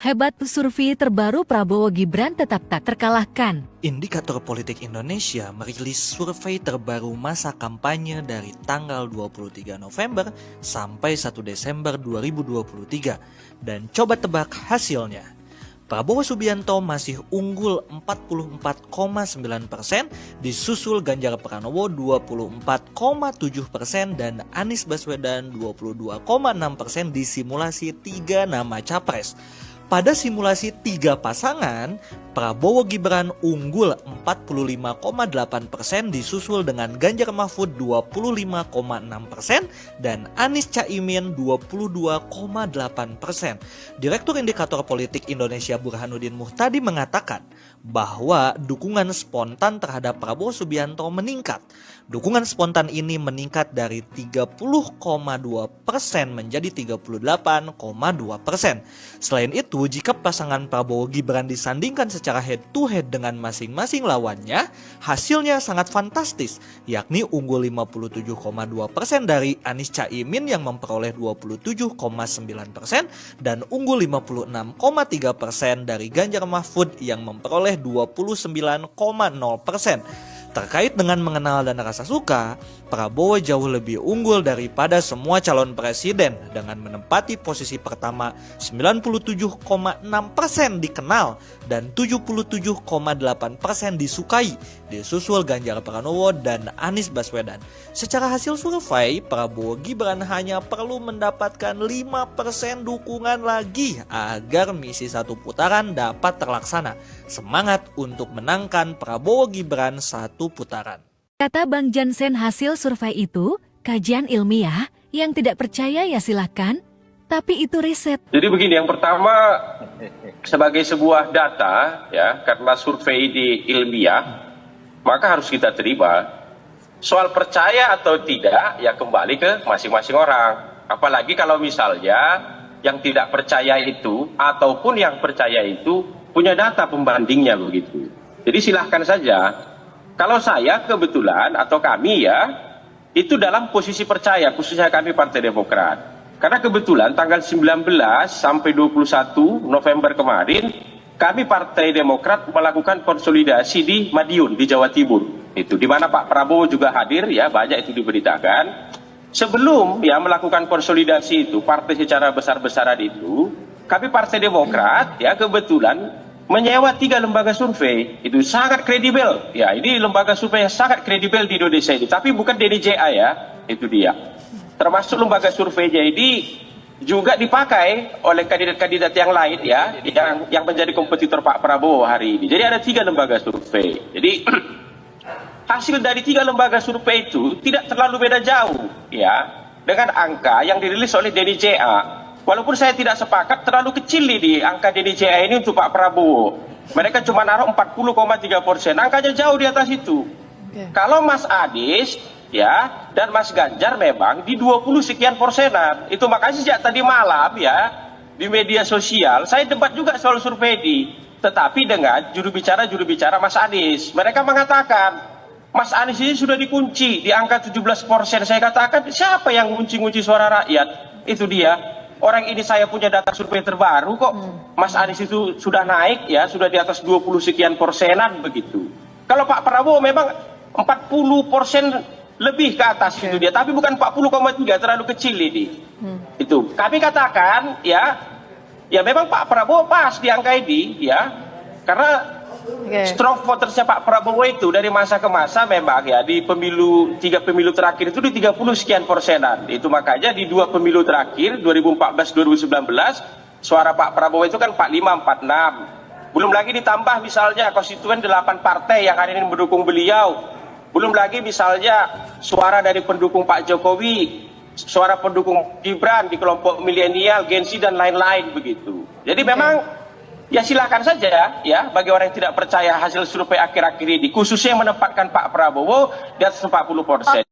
Hebat survei terbaru Prabowo Gibran tetap tak terkalahkan. Indikator Politik Indonesia merilis survei terbaru masa kampanye dari tanggal 23 November sampai 1 Desember 2023. Dan coba tebak hasilnya. Prabowo Subianto masih unggul 44,9%, disusul Ganjar Pranowo 24,7% dan Anies Baswedan 22,6% di simulasi 3 nama capres. Pada simulasi 3 pasangan, Prabowo Gibran unggul 45,8% disusul dengan Ganjar Mahfud 25,6% dan Anies Caimin 22,8%. Direktur Indikator Politik Indonesia Burhanuddin Muhtadi mengatakan bahwa dukungan spontan terhadap Prabowo Subianto meningkat. Dukungan spontan ini meningkat dari 30,2% menjadi 38,2%. Selain itu, jika pasangan Prabowo Gibran disandingkan secara head to head dengan masing-masing lawannya, hasilnya sangat fantastis, yakni unggul 57,2% dari Anies Caimin yang memperoleh 27,9% dan unggul 56,3% dari Ganjar Mahfud yang memperoleh 29,0%. Terkait dengan mengenal dan rasa suka, Prabowo jauh lebih unggul daripada semua calon presiden dengan menempati posisi pertama 97,6% dikenal dan 77,8% disukai, disusul Ganjar Pranowo dan Anies Baswedan. Secara hasil survei, Prabowo Gibran hanya perlu mendapatkan 5% dukungan lagi agar misi satu putaran dapat terlaksana. Semangat untuk menangkan Prabowo Gibran satu putaran. Kata Bang Jansen, hasil survei itu kajian ilmiah, yang tidak percaya ya silahkan, tapi itu riset. Jadi begini, yang pertama sebagai sebuah data ya, karena survei di ilmiah, maka harus kita terima. Soal percaya atau tidak ya kembali ke masing-masing orang. Apalagi kalau misalnya yang tidak percaya itu ataupun yang percaya itu punya data pembandingnya begitu. Jadi silahkan saja. Kalau saya kebetulan atau kami ya, itu dalam posisi percaya, khususnya kami Partai Demokrat. Karena kebetulan tanggal 19 sampai 21 November kemarin, kami Partai Demokrat melakukan konsolidasi di Madiun, di Jawa Timur. Itu di mana Pak Prabowo juga hadir ya, banyak itu diberitakan. Sebelum ya melakukan konsolidasi itu, partai secara besar-besaran itu, kami Partai Demokrat ya kebetulan menyewa 3 lembaga survei, itu sangat kredibel. Ya, ini lembaga survei yang sangat kredibel di Indonesia ini, tapi bukan DNJA ya, itu dia. Termasuk lembaga surveinya ini juga dipakai oleh kandidat-kandidat yang lain ya, yang menjadi kompetitor Pak Prabowo hari ini. Jadi ada 3 lembaga survei. Jadi hasil dari 3 lembaga survei itu tidak terlalu beda jauh ya dengan angka yang dirilis oleh DNJA. Walaupun saya tidak sepakat terlalu kecil di angka DNJA ini untuk Pak Prabowo. Mereka cuma naruh 40,3%. Angkanya jauh di atas itu. Kalau Mas Anies ya dan Mas Ganjar memang di 20 sekian persenan. Itu makanya sejak tadi malam ya di media sosial saya debat juga soal survei ini. Tetapi dengan juru bicara Mas Anies. Mereka mengatakan Mas Anies ini sudah dikunci di angka 17%. Saya katakan siapa yang ngunci-ngunci suara rakyat? Itu dia. Orang ini saya punya data survei terbaru kok. Mas Anies itu sudah naik ya, sudah di atas 20 sekian persenan begitu. Kalau Pak Prabowo memang 40% lebih ke atas itu dia, tapi bukan 40,3, terlalu kecil ini. Itu. Kami katakan ya memang Pak Prabowo pas di angka ini ya. Karena strong votersnya Pak Prabowo itu dari masa ke masa memang ya di pemilu 3 pemilu terakhir itu di 30 sekian persenan. Itu makanya di 2 pemilu terakhir 2014-2019 suara Pak Prabowo itu kan 45-46. Belum lagi ditambah misalnya konstituen 8 partai yang hari ini mendukung beliau. Belum lagi misalnya suara dari pendukung Pak Jokowi, suara pendukung Gibran di kelompok milenial, Gen Z dan lain-lain begitu. Jadi memang ya silakan saja ya bagi orang yang tidak percaya hasil survei akhir-akhir ini, khususnya yang menempatkan Pak Prabowo di atas 40%.